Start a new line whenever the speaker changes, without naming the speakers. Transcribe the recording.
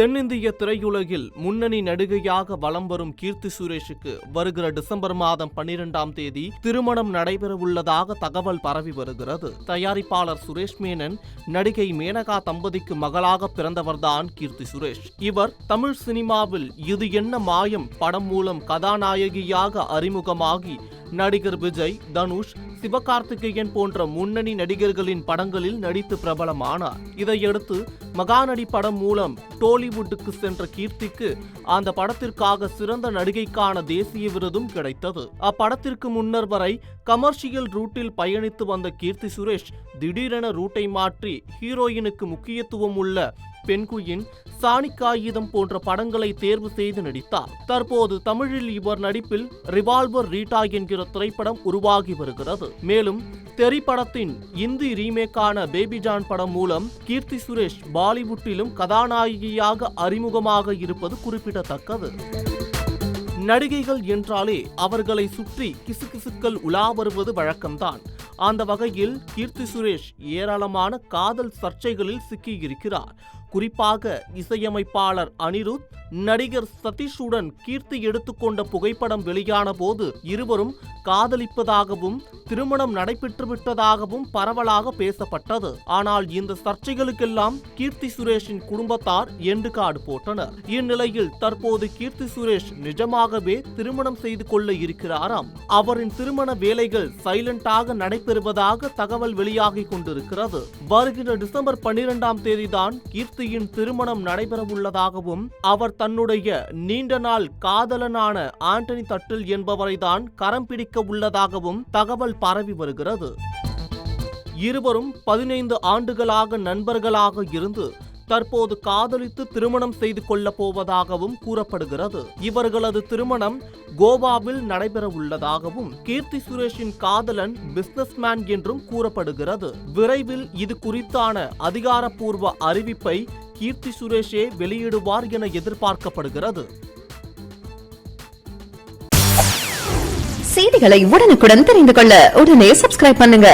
தென்னிந்திய திரையுலகில் முன்னணி நடிகையாக வலம் வரும் கீர்த்தி சுரேஷுக்கு வருகிற டிசம்பர் மாதம் 12ஆம் தேதி திருமணம் நடைபெறவுள்ளதாக தகவல் பரவி வருகிறது. தயாரிப்பாளர் சுரேஷ் மேனன், நடிகை மேனகா தம்பதிக்கு மகளாக பிறந்தவர்தான் கீர்த்தி சுரேஷ். இவர் தமிழ் சினிமாவில் இது என்ன மாயம் படம் மூலம் கதாநாயகியாக அறிமுகமாகி நடிகர் விஜய், தனுஷ், சிவகார்த்திகேயன் போன்ற முன்னணி நடிகர்களின் படங்களில் நடித்து பிரபலமானார். இதையடுத்து மகாநடி படம் மூலம் டோலிவுட்டுக்கு சென்ற கீர்த்திக்கு அந்த படத்திற்காக சிறந்த நடிகைக்கான தேசிய விருதும் கிடைத்தது. அப்படத்திற்கு முன்னர் வரை கமர்ஷியல் ரூட்டில் பயணித்து வந்த கீர்த்தி சுரேஷ் திடீரென ரூட்டை மாற்றி ஹீரோயினுக்கு முக்கியத்துவம் உள்ள பெண்குயின், சாணிக்காகிதம் போன்ற படங்களை தேர்வு செய்து நடித்தார். தற்போது தமிழில் இவர் நடிப்பில் ரிவால்வர் ரீட்டா என்கிற திரைப்படம் உருவாகி வருகிறது. மேலும் திரைப்படத்தின் இந்தி ரீமேக்கான பேபி ஜான் படம் மூலம் கீர்த்தி சுரேஷ் பாலிவுட்டிலும் கதாநாயகியாக அறிமுகமாக இருப்பது குறிப்பிடத்தக்கது. நடிகைகள் என்றாலே அவர்களை சுற்றி கிசுகிசுக்கள் உலா வருவது வழக்கம்தான். அந்த வகையில் கீர்த்தி சுரேஷ் ஏராளமான காதல் சர்ச்சைகளில் சிக்கியிருக்கிறார். குறிப்பாக இசையமைப்பாளர் அனிருத், நடிகர் சதீஷுடன் கீர்த்தி எடுத்துக்கொண்ட புகைப்படம் வெளியான போது இருவரும் காதலிப்பதாகவும் திருமணம் நடைபெற்று விட்டதாகவும் பரவலாக பேசப்பட்டது. ஆனால் இந்த சர்ச்சைகளுக்கெல்லாம் கீர்த்தி சுரேஷின் குடும்பத்தார் எண்டு காடு போட்டனர். இந்நிலையில் தற்போது கீர்த்தி சுரேஷ் நிஜமாகவே திருமணம் செய்து கொள்ள இருக்கிறாராம். அவரின் திருமண வேலைகள் சைலண்டாக நடைபெறுவதாக தகவல் வெளியாகி கொண்டிருக்கிறது. வருகிற டிசம்பர் 12ஆம் தேதிதான் கீர்த்தியின் திருமணம் நடைபெற உள்ளதாகவும் அவர் தன்னுடைய நீண்ட நாள் காதலனான ஆண்டனி தட்டில் என்பவரை தான் கரம் பிடிக்க உள்ளதாகவும் தகவல் பரவி வருகிறது. இருவரும் 15 ஆண்டுகளாக நண்பர்களாக இருந்து தற்போது காதலித்து திருமணம் செய்து கொள்ளப் போவதாகவும் கூறப்படுகிறது. இவர்களது திருமணம் கோவாவில் நடைபெற உள்ளதாகவும் கீர்த்தி சுரேஷின் காதலன் பிசினஸ்மேன் என்றும் கூறப்படுகிறது. விரைவில் இது குறித்தான அதிகாரப்பூர்வ அறிவிப்பை கீர்த்தி சுரேஷே வெளியிடுவார் என எதிர்பார்க்கப்படுகிறது.
செய்திகளை உடனுக்குடன் தெரிந்து கொள்ள உடனே சப்ஸ்கிரைப் பண்ணுங்க.